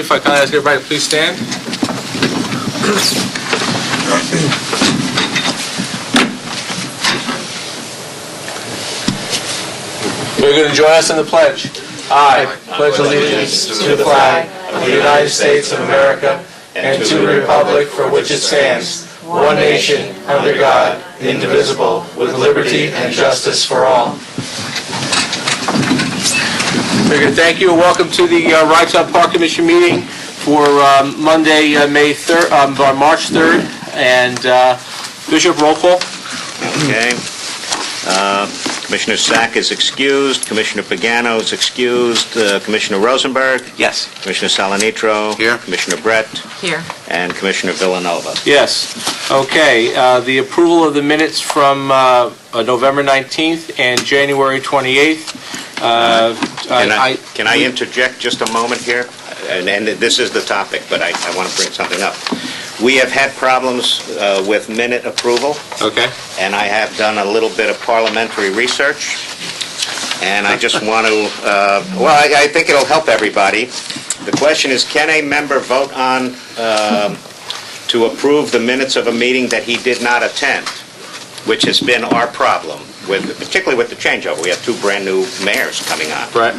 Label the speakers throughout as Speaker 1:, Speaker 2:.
Speaker 1: if I can ask everybody to please stand. You're going to join us in the pledge. I pledge allegiance to the flag of the United States of America and to the republic for which it stands, one nation, under God, indivisible, with liberty and justice for all. Very good. Thank you, and welcome to the Wrightstown Park Commission meeting for Monday, March 3rd. And Bishop, roll call.
Speaker 2: Okay. Commissioner Sack is excused. Commissioner Pagano is excused. Commissioner Rosenberg?
Speaker 1: Yes.
Speaker 2: Commissioner Salanitro?
Speaker 1: Here.
Speaker 2: Commissioner Brett?
Speaker 3: Here.
Speaker 2: And Commissioner Villanova?
Speaker 1: Yes. Okay. The approval of the minutes from November 19th and January 28th.
Speaker 2: Can I interject just a moment here? And this is the topic, but I want to bring something up. We have had problems with minute approval.
Speaker 1: Okay.
Speaker 2: And I have done a little bit of parliamentary research. And I just want to, I think it'll help everybody. The question is, can a member vote on to approve the minutes of a meeting that he did not attend, which has been our problem, particularly with the changeover. We have two brand new mayors coming on.
Speaker 1: Right.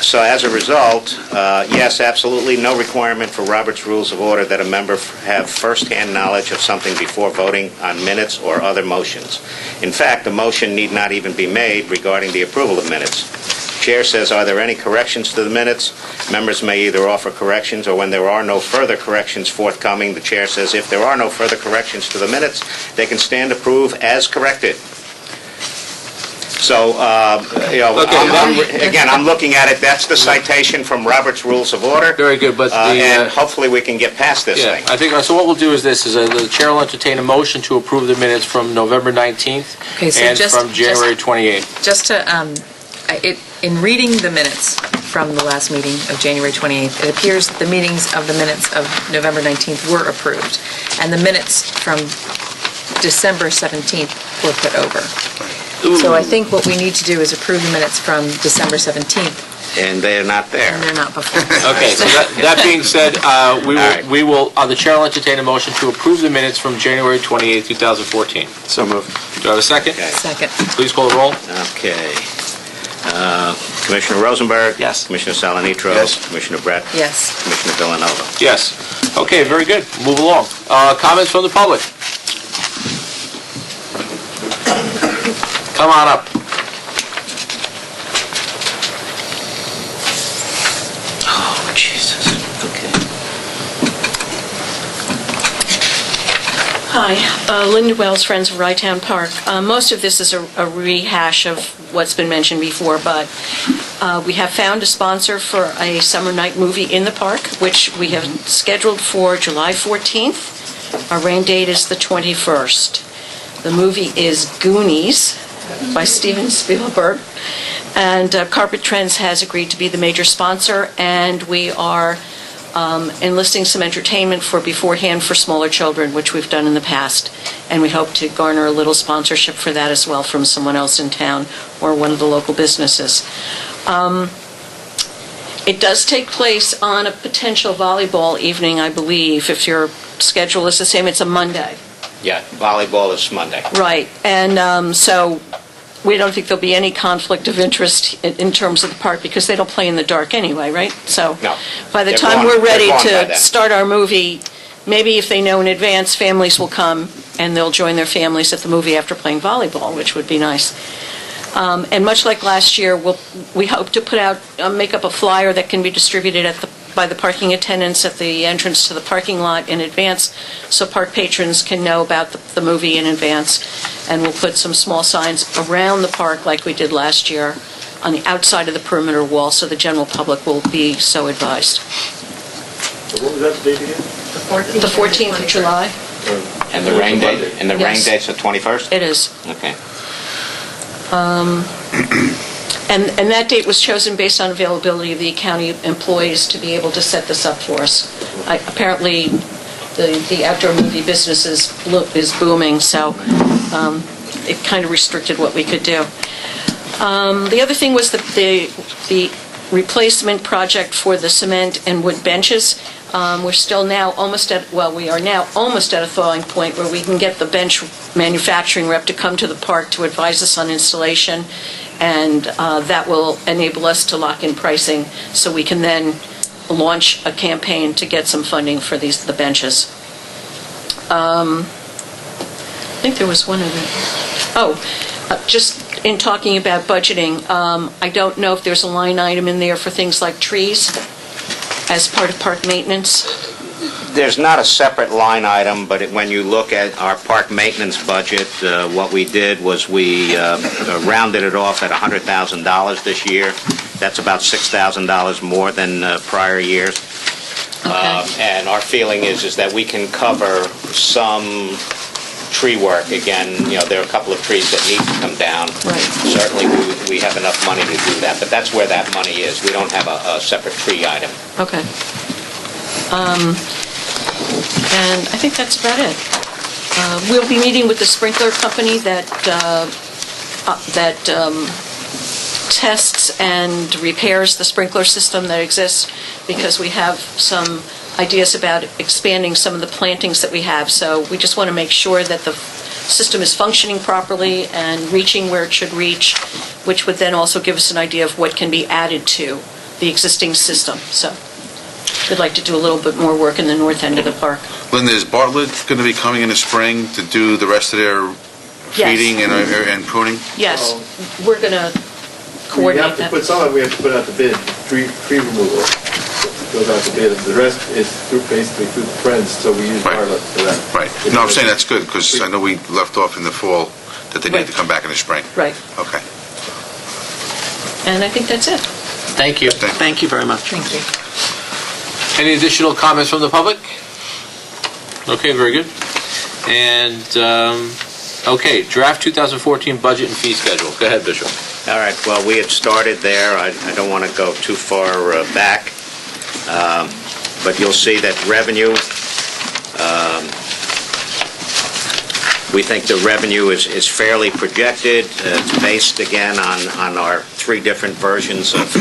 Speaker 2: So as a result, yes, absolutely no requirement for Robert's Rules of Order that a member have first-hand knowledge of something before voting on minutes or other motions. In fact, a motion need not even be made regarding the approval of minutes. Chair says, are there any corrections to the minutes? Members may either offer corrections, or when there are no further corrections forthcoming, the chair says if there are no further corrections to the minutes, they can stand approved as corrected. So, I'm looking at it. That's the citation from Robert's Rules of Order.
Speaker 1: Very good, but
Speaker 2: and hopefully we can get past this thing.
Speaker 1: I think so. What we'll do is this: the chair will entertain a motion to approve the minutes from November 19th and from January 28th.
Speaker 3: Just to, in reading the minutes from the last meeting of January 28th, it appears that the minutes of November 19th were approved, and the minutes from December 17th were put over. Ooh. So I think what we need to do is approve the minutes from December 17th.
Speaker 2: And they're not there.
Speaker 3: And they're not before.
Speaker 1: Okay, so that being said, the chair will entertain a motion to approve the minutes from January 28th, 2014.
Speaker 4: So moved.
Speaker 1: Do I have a second?
Speaker 2: Okay.
Speaker 3: Second.
Speaker 1: Please call the roll.
Speaker 2: Okay. Commissioner Rosenberg?
Speaker 4: Yes.
Speaker 2: Commissioner Salanitro?
Speaker 4: Yes.
Speaker 2: Commissioner Brett?
Speaker 3: Yes.
Speaker 2: Commissioner Villanova?
Speaker 1: Yes. Okay, very good. Move along. Comments from the public? Come on up.
Speaker 2: Oh, Jesus. Okay.
Speaker 5: Hi, Linda Wells, Friends of Wrightstown Park. Most of this is a rehash of what's been mentioned before, but we have found a sponsor for a summer night movie in the park, which we have scheduled for July 14th. Our rain date is the 21st. The movie is Goonies by Steven Spielberg, and Carpet Trends has agreed to be the major sponsor, and we are enlisting some entertainment beforehand for smaller children, which we've done in the past, and we hope to garner a little sponsorship for that as well from someone else in town or one of the local businesses. It does take place on a potential volleyball evening, I believe. If your schedule is the same, it's a Monday.
Speaker 2: Yeah, volleyball is Monday.
Speaker 5: Right, and so we don't think there'll be any conflict of interest in terms of the park because they don't play in the dark anyway, right? So
Speaker 2: no.
Speaker 5: By the time we're ready to start our movie, maybe if they know in advance, families will come and they'll join their families at the movie after playing volleyball, which would be nice. And much like last year, we hope to make up a flyer that can be distributed by the parking attendants at the entrance to the parking lot in advance, so park patrons can know about the movie in advance. And we'll put some small signs around the park like we did last year on the outside of the perimeter wall, so the general public will be so advised.
Speaker 4: So what was that date again?
Speaker 5: The 14th of July.
Speaker 2: And the rain date? And the rain
Speaker 5: Yes.
Speaker 2: date's the 21st?
Speaker 5: It is.
Speaker 2: Okay.
Speaker 5: And that date was chosen based on availability of the county employees to be able to set this up for us. Apparently, the outdoor movie business is booming, so it kind of restricted what we could do. The other thing was the replacement project for the cement and wood benches. We're still now we are now almost at a thawing point where we can get the bench manufacturing rep to come to the park to advise us on installation, and that will enable us to lock in pricing so we can then launch a campaign to get some funding for the benches. I think there was one other. Just in talking about budgeting, I don't know if there's a line item in there for things like trees as part of park maintenance.
Speaker 2: There's not a separate line item, but when you look at our park maintenance budget, what we did was we rounded it off at $100,000 this year. That's about $6,000 more than prior years.
Speaker 5: Okay.
Speaker 2: And our feeling is that we can cover some tree work. Again, there are a couple of trees that need to come down.
Speaker 5: Right.
Speaker 2: Certainly, we have enough money to do that, but that's where that money is. We don't have a separate tree item.
Speaker 5: Okay. And I think that's about it. We'll be meeting with the sprinkler company that tests and repairs the sprinkler system that exists, because we have some ideas about expanding some of the plantings that we have. So we just want to make sure that the system is functioning properly and reaching where it should reach, which would then also give us an idea of what can be added to the existing system. So we'd like to do a little bit more work in the north end of the park.
Speaker 6: Linda, is Bartlett going to be coming in the spring to do the rest of their feeding and pruning?
Speaker 5: Yes, we're going to coordinate that.
Speaker 4: We have to put out the bid, tree removal. Goes out to bid. The rest is basically through the Friends, so we use Bartlett for that.
Speaker 6: Right. No, I'm saying that's good, because I know we left off in the fall that they need to come back in the spring.
Speaker 5: Right.
Speaker 6: Okay.
Speaker 5: And I think that's it.
Speaker 1: Thank you.
Speaker 7: Thank you very much.
Speaker 3: Thank you.
Speaker 1: Any additional comments from the public? Okay, very good. And, okay, draft 2014 budget and fee schedule. Go ahead, Bishop.
Speaker 2: All right, well, we had started there. I don't want to go too far back, but you'll see that revenue, we think the revenue is fairly projected. It's based, again, on our three different versions of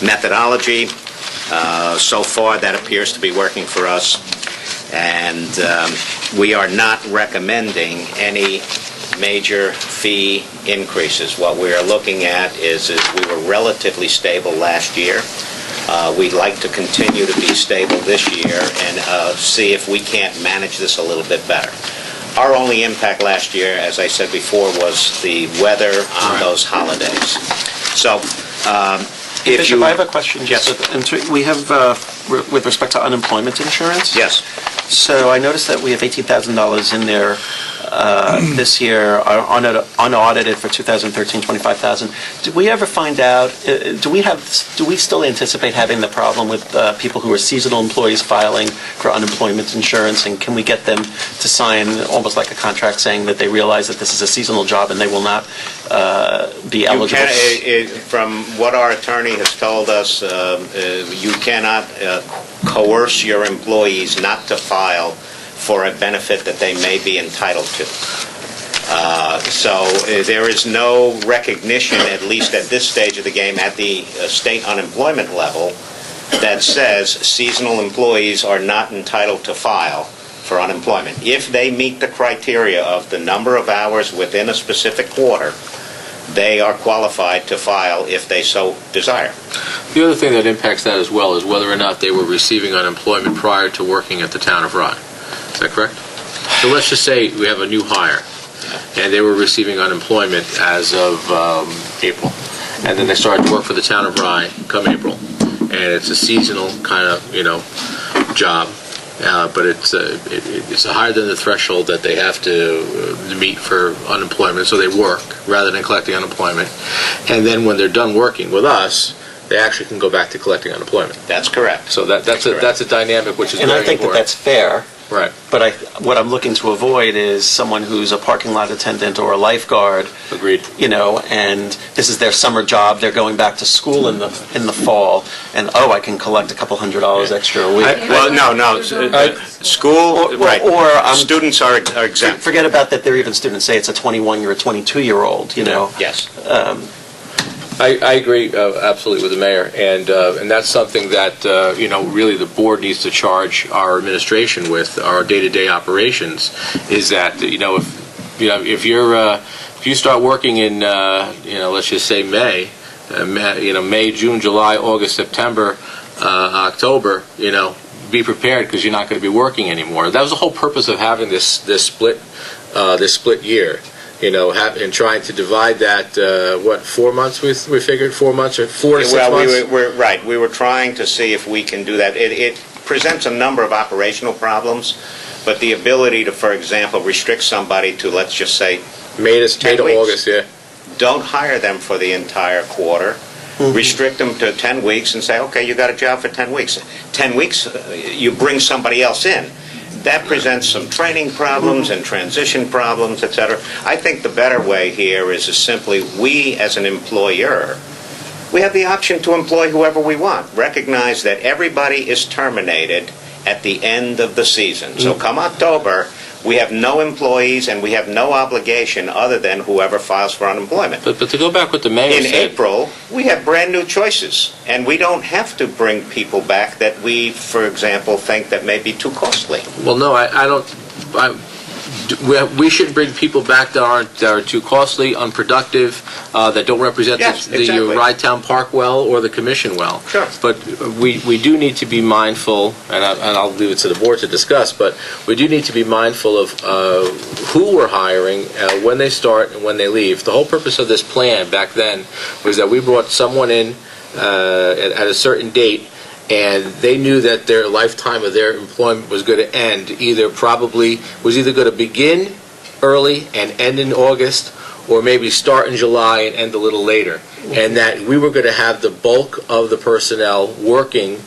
Speaker 2: methodology. So far, that appears to be working for us, and we are not recommending any major fee increases. What we are looking at is we were relatively stable last year. We'd like to continue to be stable this year and see if we can't manage this a little bit better. Our only impact last year, as I said before, was the weather on those holidays. So,
Speaker 7: Bishop, I have a question.
Speaker 2: Yes.
Speaker 7: We have, with respect to unemployment insurance.
Speaker 2: Yes.
Speaker 7: So I noticed that we have $18,000 in there this year, unaudited for 2013, $25,000. Did we ever find out, do we still anticipate having the problem with people who are seasonal employees filing for unemployment insurance, and can we get them to sign almost like a contract saying that they realize that this is a seasonal job and they will not be eligible?
Speaker 2: From what our attorney has told us, you cannot coerce your employees not to file for a benefit that they may be entitled to. So there is no recognition, at least at this stage of the game, at the state unemployment level, that says seasonal employees are not entitled to file for unemployment. If they meet the criteria of the number of hours within a specific quarter, they are qualified to file if they so desire.
Speaker 1: The other thing that impacts that as well is whether or not they were receiving unemployment prior to working at the town of Rye. Is that correct? So let's just say we have a new hire, and they were receiving unemployment as of April, and then they started to work for the town of Rye come April, and it's a seasonal kind of job, but it's higher than the threshold that they have to meet for unemployment, so they work rather than collecting unemployment, and then when they're done working with us, they actually can go back to collecting unemployment.
Speaker 2: That's correct.
Speaker 1: So that's a dynamic which is
Speaker 7: And
Speaker 1: very
Speaker 7: I think that
Speaker 1: important.
Speaker 7: that's fair.
Speaker 1: Right.
Speaker 7: But what I'm looking to avoid is someone who's a parking lot attendant or a lifeguard.
Speaker 1: Agreed.
Speaker 7: And this is their summer job. They're going back to school in the fall, and I can collect a couple $100 extra a week.
Speaker 2: No. School, right.
Speaker 7: Or
Speaker 2: students are exempt.
Speaker 7: Forget about that. They're even students. Say it's a 21-year or 22-year-old.
Speaker 2: Yes.
Speaker 1: I agree absolutely with the mayor, and that's something that really the board needs to charge our administration with, our day-to-day operations, is that if you start working in let's just say May, June, July, August, September, October, be prepared because you're not going to be working anymore. That was the whole purpose of having this split year. And trying to divide that, 4 months we figured, 4 months or 4 to 6 months?
Speaker 2: We were trying to see if we can do that. It presents a number of operational problems, but the ability to, for example, restrict somebody to, let's just say,
Speaker 1: May to August, yeah.
Speaker 2: Don't hire them for the entire quarter. Restrict them to 10 weeks and say, okay, you got a job for 10 weeks. 10 weeks, you bring somebody else in. That presents some training problems and transition problems, etc. I think the better way here is simply we, as an employer, we have the option to employ whoever we want. Recognize that everybody is terminated at the end of the season. So come October, we have no employees and we have no obligation other than whoever files for unemployment.
Speaker 1: But to go back with the mayor
Speaker 2: said, in April, we have brand new choices, and we don't have to bring people back that we, for example, think that may be too costly.
Speaker 1: Well, no, I don't. We shouldn't bring people back that are too costly, unproductive, that don't represent the Rye-Town Park well or the Commission well.
Speaker 2: Sure.
Speaker 1: But we do need to be mindful, and I'll leave it to the board to discuss, but we do need to be mindful of who we're hiring, when they start and when they leave. The whole purpose of this plan back then was that we brought someone in at a certain date, and they knew that their lifetime of their employment was going to end, either going to begin early and end in August, or maybe start in July and end a little later. And that we were going to have the bulk of the personnel working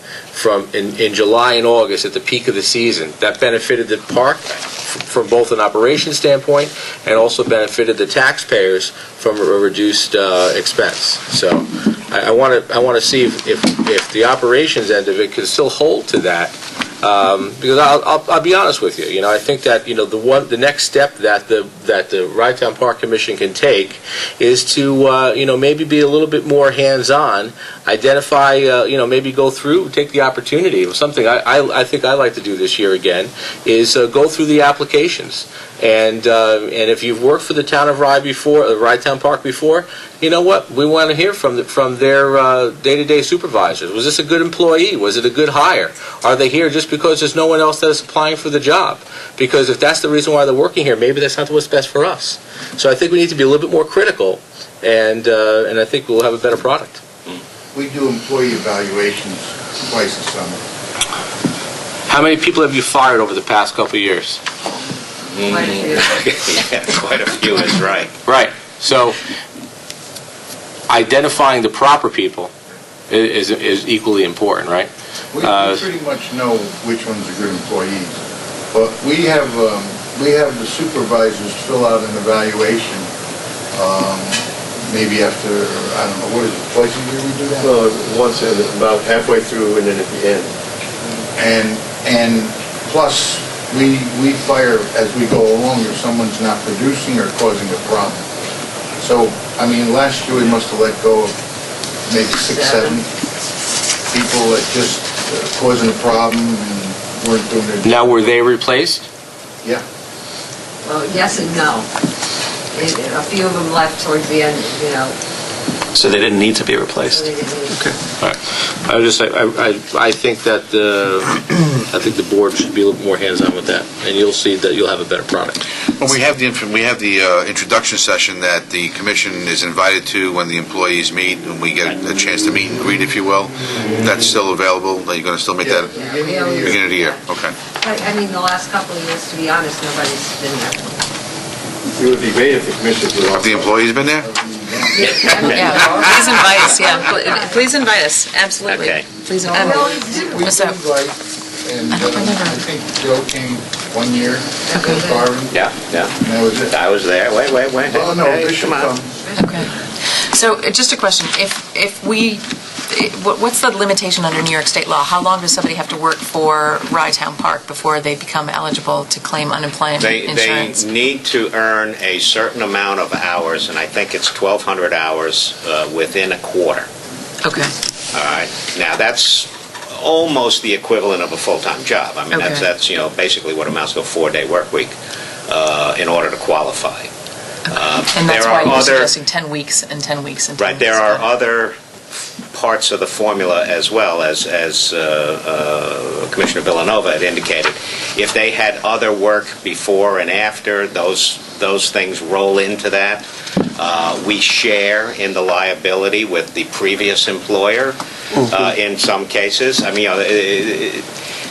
Speaker 1: in July and August at the peak of the season. That benefited the park from both an operation standpoint and also benefited the taxpayers from a reduced expense. So I want to see if the operations end of it can still hold to that. Because I'll be honest with you. I think that the next step that the Rye-Town Park Commission can take is to maybe be a little bit more hands-on, identify, maybe go through, take the opportunity. Something I think I'd like to do this year again is go through the applications. And if you've worked for the town of Rye before, Rye-Town Park before, you know what? We want to hear from their day-to-day supervisors. Was this a good employee? Was it a good hire? Are they here just because there's no one else that is applying for the job? Because if that's the reason why they're working here, maybe that's not what's best for us. So I think we need to be a little bit more critical, and I think we'll have a better product.
Speaker 8: We do employee evaluations twice a summer.
Speaker 1: How many people have you fired over the past couple of years?
Speaker 2: Yeah, quite a few is right.
Speaker 1: Right. So identifying the proper people is equally important, right?
Speaker 8: We pretty much know which ones are good employees, but we have the supervisors fill out an evaluation. Maybe after, I don't know, what is it, twice a year we do that?
Speaker 4: Well, once and about halfway through and then at the end.
Speaker 8: And plus, we fire as we go along if someone's not producing or causing a problem. So, I mean, last year we must have let go of maybe 6, 7 people that just causing a problem and weren't doing their job.
Speaker 1: Now, were they replaced?
Speaker 8: Yeah.
Speaker 9: Well, yes and no. A few of them left towards the end,
Speaker 7: So they didn't need to be replaced?
Speaker 9: so they didn't need
Speaker 7: Okay.
Speaker 1: All right. I think that the board should be a little more hands-on with that, and you'll see that you'll have a better product.
Speaker 6: Well, we have the introduction session that the commission is invited to when the employees meet, and we get a chance to meet and greet, if you will. That's still available? Are you going to still make that beginning of the year? Okay.
Speaker 9: I mean, the last couple of years, to be honest, nobody's been there.
Speaker 4: It would be great if the commissioners would
Speaker 6: Have the
Speaker 4: also...
Speaker 6: employees been there?
Speaker 3: Yeah, please invite us, Please invite us, absolutely.
Speaker 2: Okay.
Speaker 3: Please
Speaker 8: We
Speaker 3: invite
Speaker 8: do
Speaker 3: What's up?
Speaker 8: invite, and I think Joe came one year,
Speaker 3: Okay.
Speaker 8: Byron,
Speaker 2: Yeah.
Speaker 8: and that was it.
Speaker 2: I was there. Wait.
Speaker 8: Oh, no,
Speaker 2: Hey,
Speaker 8: Bishop
Speaker 2: come on.
Speaker 8: comes.
Speaker 3: Okay. So, just a question. If we what's the limitation under New York state law? How long does somebody have to work for Rytown Park before they become eligible to claim unemployment insurance?
Speaker 2: They need to earn a certain amount of hours, and I think it's 1,200 hours within a quarter.
Speaker 3: Okay.
Speaker 2: All right. Now, that's almost the equivalent of a full-time job. I mean,
Speaker 3: Okay.
Speaker 2: that's basically what amounts to a 4-day work week in order to qualify.
Speaker 3: And that's
Speaker 2: there
Speaker 3: why
Speaker 2: are
Speaker 3: you're
Speaker 2: other-
Speaker 3: suggesting 10 weeks and 10 weeks and 10
Speaker 2: Right,
Speaker 3: weeks.
Speaker 2: there are other parts of the formula as well, as Commissioner Villanova had indicated. If they had other work before and after, those things roll into that. We share in the liability with the previous employer in some cases. I mean,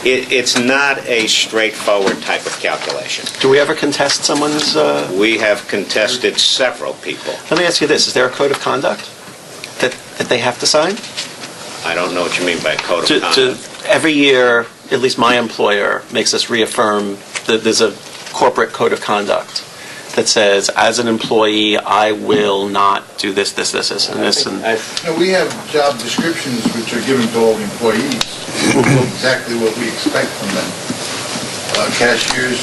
Speaker 2: it's not a straightforward type of calculation.
Speaker 7: Do we ever contest someone's...
Speaker 2: We have contested several people.
Speaker 7: Let me ask you this. Is there a code of conduct that they have to sign?
Speaker 2: I don't know what you mean by code of conduct.
Speaker 7: Every year, at least my employer makes us reaffirm that there's a corporate code of conduct that says, as an employee, I will not do this, and this. And
Speaker 8: We have job descriptions which are given to all the employees, exactly what we expect from them. Cashiers,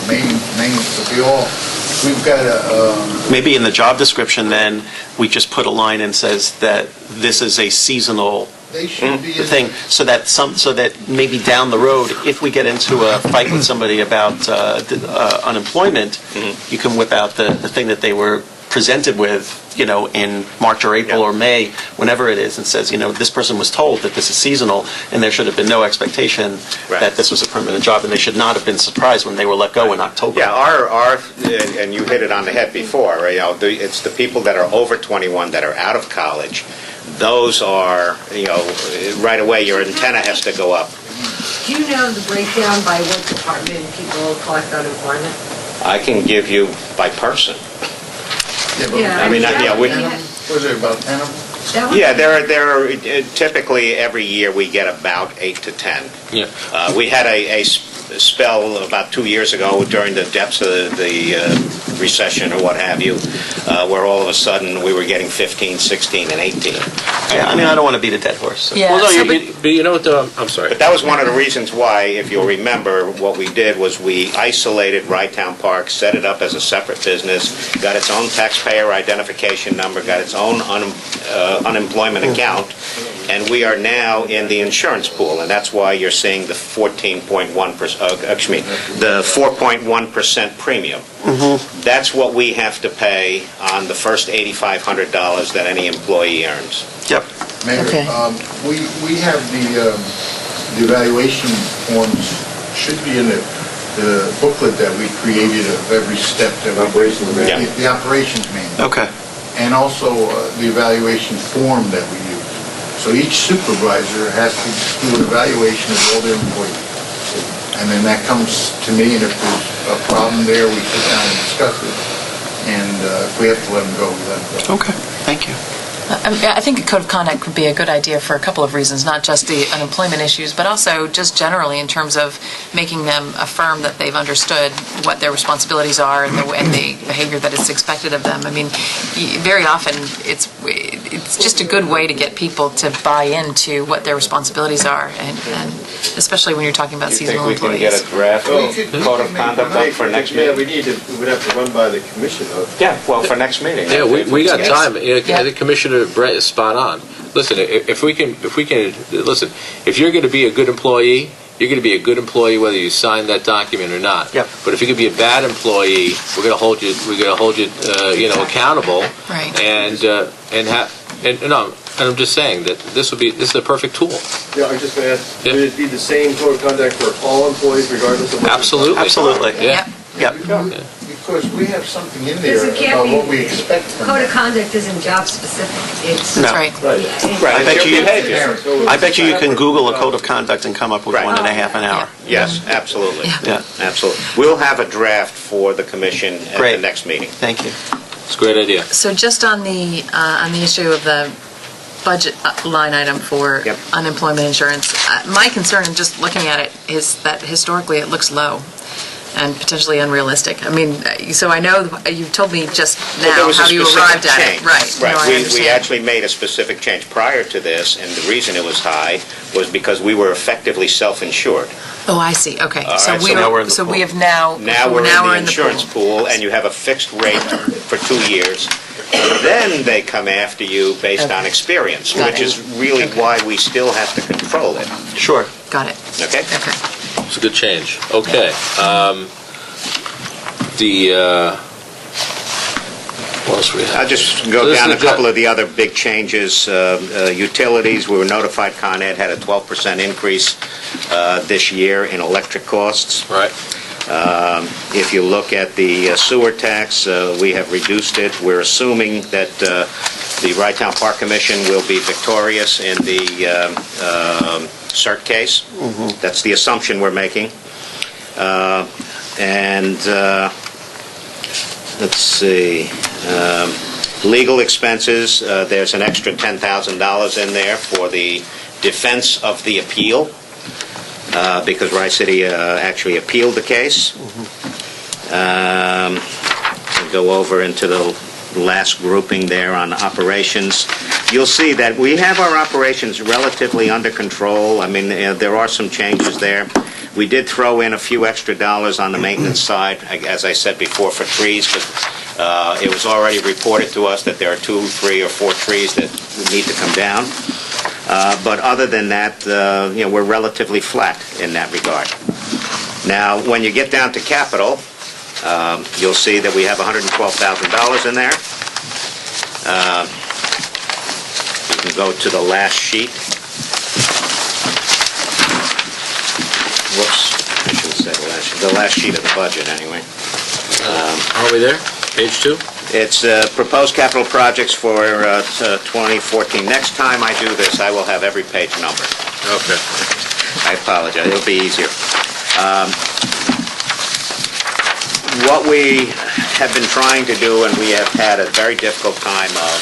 Speaker 8: maintenance, we've got a...
Speaker 7: maybe in the job description, then, we just put a line and says that this is a seasonal
Speaker 8: They should be...
Speaker 7: thing, so that maybe down the road, if we get into a fight with somebody about unemployment, you can whip out the thing that they were presented with, in March or April or May, whenever it is, and says, this person was told that this is seasonal, and there should have been no expectation that this was a permanent job, and they should not have been surprised when they were let go in October.
Speaker 2: Yeah, and you hit it on the head before, right? It's the people that are over 21 that are out of college. Those are, right away your antenna has to go up.
Speaker 9: Do you know the breakdown by what department people collect unemployment?
Speaker 2: I can give you by person.
Speaker 9: Yeah,
Speaker 8: Was there about 10 of them?
Speaker 2: Yeah, there are typically every year we get about 8 to 10.
Speaker 1: Yeah.
Speaker 2: We had a spell about 2 years ago during the depths of the recession or what have you, where all of a sudden we were getting 15, 16, and 18.
Speaker 7: Yeah, I don't want to beat a dead horse. So.
Speaker 3: Yeah,
Speaker 1: Well, no,
Speaker 3: so
Speaker 1: but you know what, though? I'm sorry.
Speaker 2: But that was one of the reasons why, if you'll remember, what we did was we isolated Rytown Park, set it up as a separate business, got its own taxpayer identification number, got its own unemployment account, and we are now in the insurance pool, and that's why you're seeing the 4.1% premium. That's what we have to pay on the first $8,500 that any employee earns.
Speaker 7: Yep.
Speaker 8: Mayor,
Speaker 3: Okay.
Speaker 8: we have the evaluation forms, should be in the booklet that we created of every step that we...
Speaker 4: Operations manual.
Speaker 8: The operations manual.
Speaker 7: Okay.
Speaker 8: And also the evaluation form that we use. So each supervisor has to do an evaluation of all their employees. And then that comes to me, and if there's a problem there, we sit down and discuss it. And if we have to let them go, we let them go.
Speaker 7: Okay. Thank you.
Speaker 3: I think a code of conduct would be a good idea for a couple of reasons, not just the unemployment issues, but also just generally in terms of making them affirm that they've understood what their responsibilities are and the behavior that is expected of them. I mean, very often it's just a good way to get people to buy into what their responsibilities are, and especially when you're talking about seasonal employees.
Speaker 2: Get a draft code of conduct up for next
Speaker 4: Yeah,
Speaker 2: meeting?
Speaker 4: we'd have to run by the commission, though.
Speaker 2: Yeah, well, for next meeting.
Speaker 1: Yeah, we got time.
Speaker 3: Yeah.
Speaker 1: The Commissioner Brett is spot on. Listen, if we can listen, if you're going to be a good employee, you're going to be a good employee whether you sign that document or not.
Speaker 7: Yep.
Speaker 1: But if you could be a bad employee, we're going to hold you. We're going to hold you, accountable.
Speaker 3: Right.
Speaker 1: And I'm just saying that this is a perfect tool.
Speaker 4: Yeah, I was just going to ask,
Speaker 1: Yeah.
Speaker 4: would it be the same code of conduct for all employees regardless of what...
Speaker 1: Absolutely.
Speaker 7: Absolutely.
Speaker 1: Yeah.
Speaker 7: Yep.
Speaker 8: Because we have something in
Speaker 9: Because
Speaker 8: there
Speaker 9: it can't
Speaker 8: about
Speaker 9: be,
Speaker 8: what we expect from
Speaker 9: code of
Speaker 8: them.
Speaker 9: conduct isn't job specific. It's...
Speaker 7: No.
Speaker 3: That's right.
Speaker 4: Right.
Speaker 2: Right,
Speaker 7: I bet
Speaker 2: it's
Speaker 7: you-
Speaker 2: your behavior.
Speaker 7: I bet you can Google a code of conduct and come up with
Speaker 2: Right.
Speaker 7: 1.5 an hour.
Speaker 2: Yes, absolutely.
Speaker 7: Yeah.
Speaker 2: Absolutely. We'll have a draft for the commission at the
Speaker 7: Great.
Speaker 2: next meeting.
Speaker 7: Thank you.
Speaker 1: It's a great idea.
Speaker 3: So just on the issue of the budget line item for
Speaker 2: Yep.
Speaker 3: unemployment insurance, my concern in just looking at it is that historically it looks low. and potentially unrealistic. I mean, so I know, you told me just
Speaker 2: Well, there
Speaker 3: now
Speaker 2: was a
Speaker 3: how you
Speaker 2: specific
Speaker 3: arrived at it.
Speaker 2: change.
Speaker 3: Right. No, I
Speaker 2: We
Speaker 3: understand.
Speaker 2: actually made a specific change prior to this, and the reason it was high was because we were effectively self-insured.
Speaker 3: Oh, I see, okay.
Speaker 2: All
Speaker 3: So
Speaker 2: right,
Speaker 3: we
Speaker 2: so
Speaker 7: now we're
Speaker 3: are,
Speaker 7: in the
Speaker 3: so we
Speaker 7: pool.
Speaker 3: have now.
Speaker 2: Now we're in the
Speaker 3: pool.
Speaker 2: insurance pool, and you have a fixed rate for 2 years. Then they come after you based on experience,
Speaker 3: Got
Speaker 2: which
Speaker 3: it.
Speaker 2: is really why we still have to control it,
Speaker 7: Sure.
Speaker 3: Got it,
Speaker 2: okay?
Speaker 3: okay.
Speaker 1: It's a good change. Okay. What else we have?
Speaker 2: I'll just
Speaker 1: So
Speaker 2: go
Speaker 1: this
Speaker 2: down a
Speaker 1: is
Speaker 2: couple of the other big changes. Utilities, we were notified Con Ed had a 12% increase this year in electric costs.
Speaker 1: Right.
Speaker 2: If you look at the sewer tax, we have reduced it. We're assuming that the Wright-Town Park Commission will be victorious in the cert case. That's the assumption we're making. Let's see, legal expenses, there's an extra $10,000 in there for the defense of the appeal, because Rice City actually appealed the case. Go over into the last grouping there on operations. You'll see that we have our operations relatively under control. I mean, there are some changes there. We did throw in a few extra dollars on the maintenance side, as I said before, for trees, but it was already reported to us that there are 2, 3, or 4 trees that need to come down. But other than that, we're relatively flat in that regard. Now, when you get down to capital, you'll see that we have $112,000 in there. You can go to the last sheet. Whoops, I shouldn't say the last sheet of the budget, anyway.
Speaker 1: Are we there? Page 2?
Speaker 2: It's proposed capital projects for 2014. Next time I do this, I will have every page numbered.
Speaker 1: Okay.
Speaker 2: I apologize, it'll be easier. What we have been trying to do, and we have had a very difficult time of,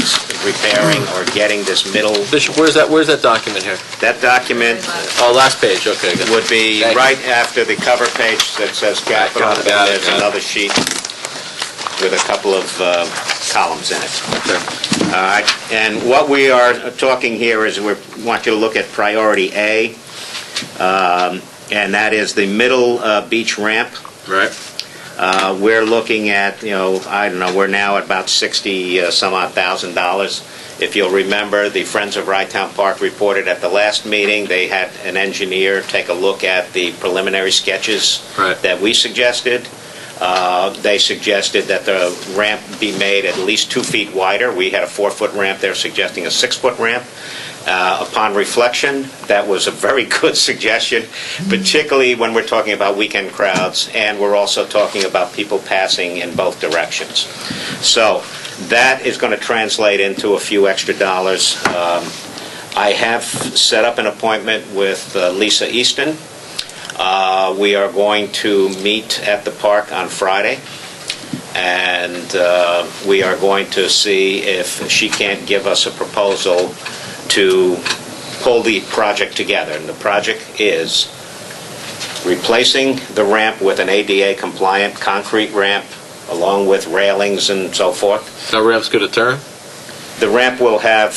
Speaker 2: is repairing or getting this middle,
Speaker 1: Bishop, where's that document here?
Speaker 2: that document
Speaker 1: Oh, last page, okay, good.
Speaker 2: would be
Speaker 1: Thank you.
Speaker 2: right after the cover page that says capital,
Speaker 1: Got it,
Speaker 2: and
Speaker 1: got it,
Speaker 2: there's
Speaker 1: got it.
Speaker 2: another sheet with a couple of columns in it.
Speaker 1: Okay.
Speaker 2: All right, and what we are talking here is we want you to look at priority A, and that is the middle beach ramp.
Speaker 1: Right.
Speaker 2: We're looking at, I don't know, we're now at about $60,000. If you'll remember, the Friends of Wright-Town Park reported at the last meeting, they had an engineer take a look at the preliminary sketches
Speaker 1: Right.
Speaker 2: that we suggested. They suggested that the ramp be made at least 2 feet wider. We had a 4-foot ramp, they're suggesting a 6-foot ramp. Upon reflection, that was a very good suggestion, particularly when we're talking about weekend crowds, and we're also talking about people passing in both directions. So that is going to translate into a few extra dollars. I have set up an appointment with Lisa Easton. We are going to meet at the park on Friday, and we are going to see if she can't give us a proposal to pull the project together. And the project is replacing the ramp with an ADA-compliant concrete ramp, along with railings and so forth.
Speaker 1: That ramp's going to turn?
Speaker 2: The ramp will have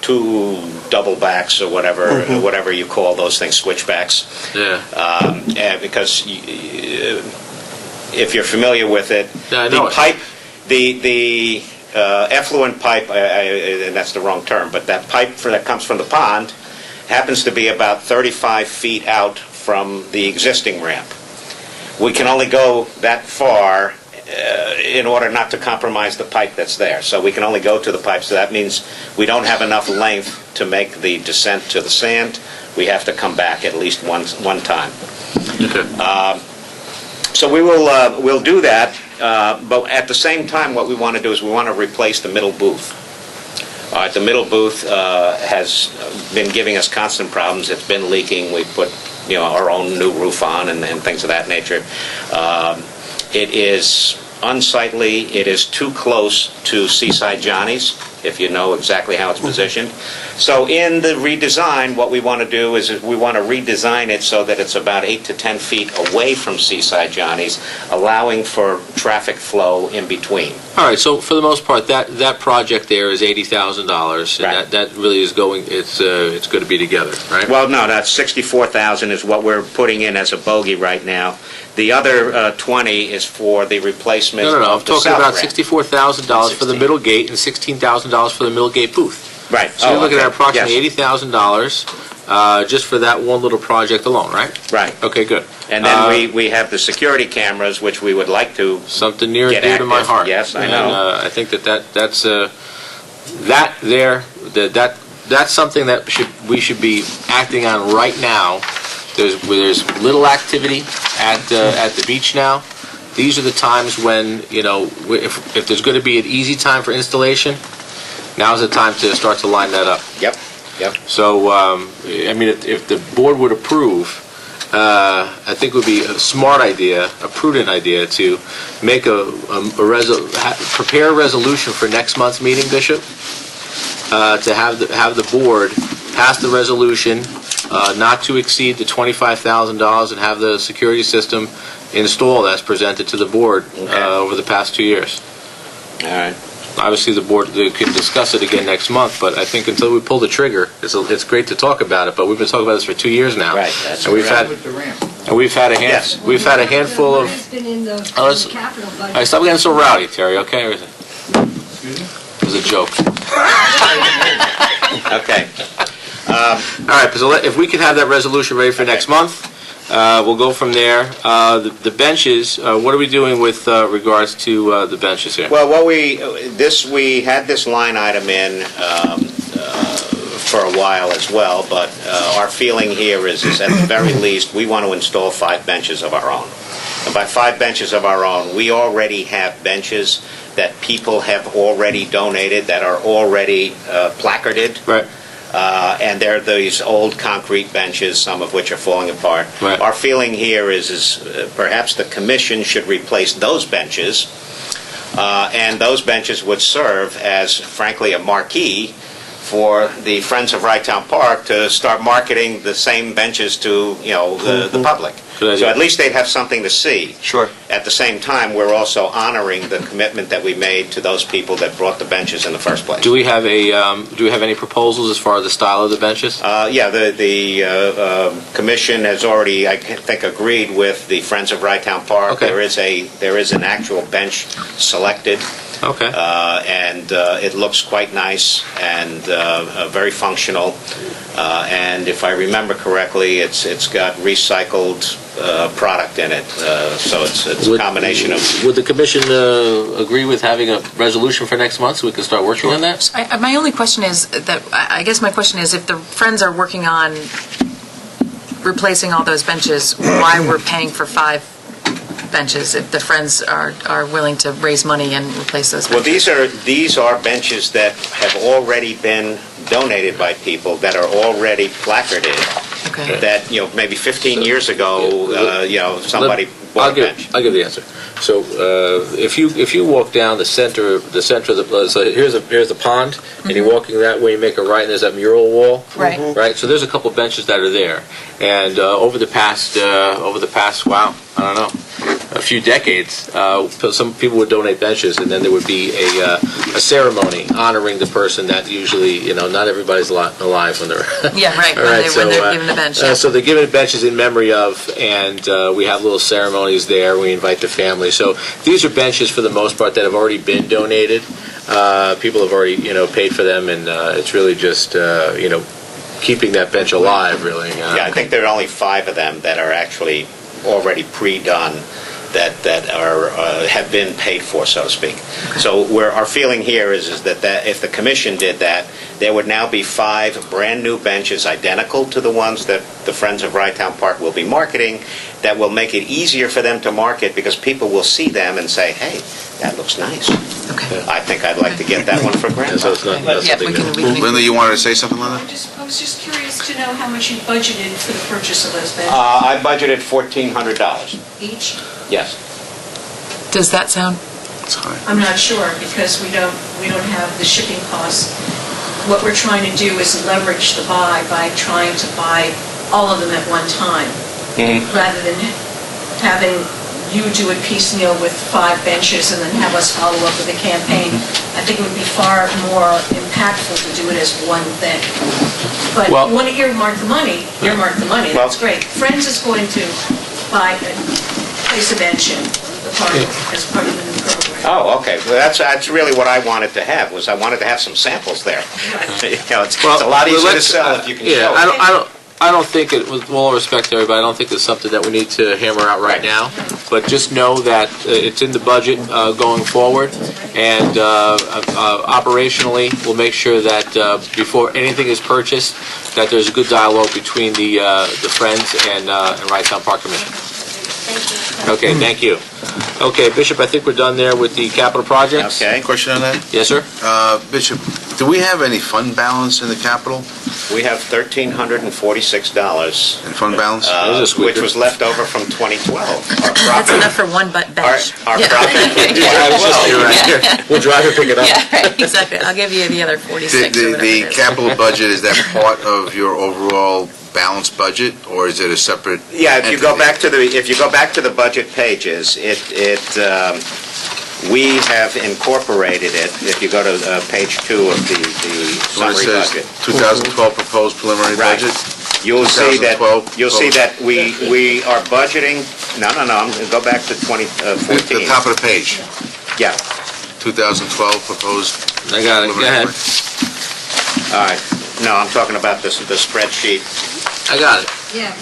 Speaker 2: 2 double backs or whatever you call those things, switchbacks.
Speaker 1: Yeah.
Speaker 2: And because if you're familiar with it,
Speaker 1: Yeah, I know
Speaker 2: the
Speaker 1: it.
Speaker 2: pipe, the effluent pipe, and that's the wrong term, but that pipe that comes from the pond happens to be about 35 feet out from the existing ramp. We can only go that far in order not to compromise the pipe that's there. So we can only go to the pipe, so that means we don't have enough length to make the descent to the sand. We have to come back at least one time.
Speaker 1: Okay.
Speaker 2: So we'll do that, but at the same time, what we want to do is we want to replace the middle booth. The middle booth has been giving us constant problems. It's been leaking. We put our own new roof on and things of that nature. It is unsightly. It is too close to Seaside Johnny's. if you know exactly how it's positioned. So in the redesign, what we want to do is we want to redesign it so that it's about 8 to 10 feet away from Seaside Johnny's, allowing for traffic flow in between.
Speaker 1: All right, so for the most part, that project there is $80,000, and
Speaker 2: Right.
Speaker 1: that really is going, it's going to be together, right?
Speaker 2: Well, no, that's 64,000 is what we're putting in as a bogey right now. The other 20 is for the replacement
Speaker 1: No, I'm
Speaker 2: of the
Speaker 1: talking
Speaker 2: south
Speaker 1: about
Speaker 2: ramp.
Speaker 1: $64,000 for the middle gate and $16,000 for the middle gate booth.
Speaker 2: Right.
Speaker 1: So you're looking at approximately
Speaker 2: Yes.
Speaker 1: $80,000 just for that one little project alone, right?
Speaker 2: Right.
Speaker 1: Okay, good.
Speaker 2: And then we have the security cameras, which we would like to.
Speaker 1: Something near and
Speaker 2: Get
Speaker 1: dear to my
Speaker 2: active.
Speaker 1: heart.
Speaker 2: Yes, I
Speaker 1: And,
Speaker 2: know.
Speaker 1: I think that's something that we should be acting on right now. There's little activity at the beach now. These are the times when, if there's going to be an easy time for installation, now's the time to start to line that up.
Speaker 2: Yep.
Speaker 1: So, if the board would approve, I think it would be a smart idea, a prudent idea, to make prepare a resolution for next month's meeting, Bishop, to have the board pass the resolution not to exceed the $25,000 and have the security system installed as presented to the board over the past 2 years.
Speaker 2: All right.
Speaker 1: Obviously, the board can discuss it again next month, but I think until we pull the trigger, it's great to talk about it. But we've been talking about this for 2 years now,
Speaker 2: Right, that's
Speaker 1: and we've
Speaker 2: correct.
Speaker 8: With the ramp.
Speaker 2: Yes.
Speaker 1: we've had a handful of.
Speaker 9: It's been in the
Speaker 1: Oh, let's-
Speaker 9: capital
Speaker 1: All right,
Speaker 9: budget.
Speaker 1: stop getting so rowdy, Terry. Okay, it was a joke.
Speaker 2: Okay.
Speaker 1: All right, so if we can have that resolution ready for next month, we'll go from there. The benches, what are we doing with regards to the benches here?
Speaker 2: Well, we had this line item in for a while as well, but our feeling here is at the very least, we want to install 5 benches of our own. And by 5 benches of our own, we already have benches that people have already donated, that are already placarded.
Speaker 1: Right.
Speaker 2: And they're these old concrete benches, some of which are falling apart.
Speaker 1: Right.
Speaker 2: Our feeling here is perhaps the commission should replace those benches, and those benches would serve as, frankly, a marquee for the Friends of Rytown Park to start marketing the same benches to, the public.
Speaker 1: Good idea.
Speaker 2: So at least they'd have something to see.
Speaker 7: Sure.
Speaker 2: At the same time, we're also honoring the commitment that we made to those people that brought the benches in the first place.
Speaker 1: Do we have any proposals as far as the style of the benches?
Speaker 2: Yeah, the commission has already, I think, agreed with the Friends of Rytown Park.
Speaker 1: Okay.
Speaker 2: There is an actual bench selected,
Speaker 1: Okay.
Speaker 2: and it looks quite nice and very functional. And if I remember correctly, it's got recycled product in it, so it's a combination of.
Speaker 1: Would the commission agree with having a resolution for next month so we can start working on that?
Speaker 3: My only question is that, I guess my question is, if the Friends are working on replacing all those benches, why we're paying for 5 benches if the Friends are willing to raise money and replace those
Speaker 2: Well,
Speaker 3: benches?
Speaker 2: these are benches that have already been donated by people, that are already placarded,
Speaker 3: Okay.
Speaker 2: that, maybe 15 years ago, somebody bought a bench.
Speaker 1: I'll give the answer. So if you walk down the center of the so here's the pond, and you're walking that way, you make a right, and there's that mural wall.
Speaker 3: Right.
Speaker 1: Right. So there's a couple benches that are there, and over the past wow, I don't know, a few decades, some people would donate benches, and then there would be a ceremony honoring the person that usually, not everybody's alive when they're.
Speaker 3: Yeah, right,
Speaker 1: All
Speaker 3: when
Speaker 1: right,
Speaker 3: they're given the bench. Yeah.
Speaker 1: So they're given benches in memory of, and we have little ceremonies there. We invite the family. So these are benches for the most part that have already been donated. People have already, paid for them, and it's really just, keeping that bench alive, really.
Speaker 2: Yeah, I think there are only 5 of them that are actually already pre-done, that are have been paid for, so to speak. So our feeling here is that if the commission did that, there would now be 5 brand-new benches identical to the ones that the Friends of Rytown Park will be marketing, that will make it easier for them to market because people will see them and say, hey, that looks nice.
Speaker 3: Okay.
Speaker 2: I think I'd like to get that one for grandpa.
Speaker 1: So it's not. That's
Speaker 3: Yeah,
Speaker 1: the
Speaker 3: we
Speaker 1: big
Speaker 3: can.
Speaker 6: Linda, you wanted to say something, Linda?
Speaker 10: I was just curious to know how much you budgeted for the purchase of those benches
Speaker 2: I budgeted $1,400.
Speaker 10: each.
Speaker 2: Yes.
Speaker 3: Does that sound
Speaker 10: I'm not sure, because we don't have the shipping costs. What we're trying to do is leverage the buy by trying to buy all of them at one time, rather than having you do it piecemeal with 5 benches and then have us follow up with a campaign. I think it would be far more impactful to do it as one thing. But
Speaker 1: Well-
Speaker 10: you want to earmark the money, that's great. Friends is going to place a bench in the park as part of the new program.
Speaker 2: Oh, okay. Well, that's really what I wanted to have, was I wanted to have some samples there. It's a lot easier to sell if you can show it.
Speaker 1: I don't think it, with all respect to everybody, I don't think it's something that we need to hammer out right now. But just know that it's in the budget going forward, and operationally, we'll make sure that before anything is purchased, that there's a good dialogue between the Friends and Wrightstown Park Commission. Okay, thank you. Okay, Bishop, I think we're done there with the capital projects.
Speaker 2: Okay.
Speaker 6: Question on that?
Speaker 1: Yes, sir?
Speaker 6: Bishop, do we have any fund balance in the capital?
Speaker 2: We have $1,346.
Speaker 6: In fund balance?
Speaker 2: Which was left over from 2012.
Speaker 3: That's enough for one bench.
Speaker 2: Our
Speaker 3: Yeah.
Speaker 2: profit.
Speaker 1: I was just here, right here. We'll drive and pick it up.
Speaker 3: Yeah, right, exactly. I'll give you the other 46 or whatever
Speaker 6: The
Speaker 3: it is.
Speaker 6: capital budget, is that part of your overall balanced budget, or is it a separate?
Speaker 2: Yeah, if you go
Speaker 6: entity?
Speaker 2: back to the budget pages, we have incorporated it. If you go to page 2 of the
Speaker 6: When it
Speaker 2: summary
Speaker 6: says
Speaker 2: budget,
Speaker 6: 2012 proposed preliminary
Speaker 2: Right.
Speaker 6: budget?
Speaker 2: you'll see that
Speaker 6: 2012
Speaker 2: we are budgeting. No. I'm going to go back to 2014.
Speaker 6: The top of the page,
Speaker 2: Yeah.
Speaker 6: 2012 proposed
Speaker 1: I got it. Go
Speaker 6: preliminary
Speaker 1: ahead.
Speaker 6: budget.
Speaker 2: All right. No, I'm talking about the spreadsheet.
Speaker 1: I got it. Yeah.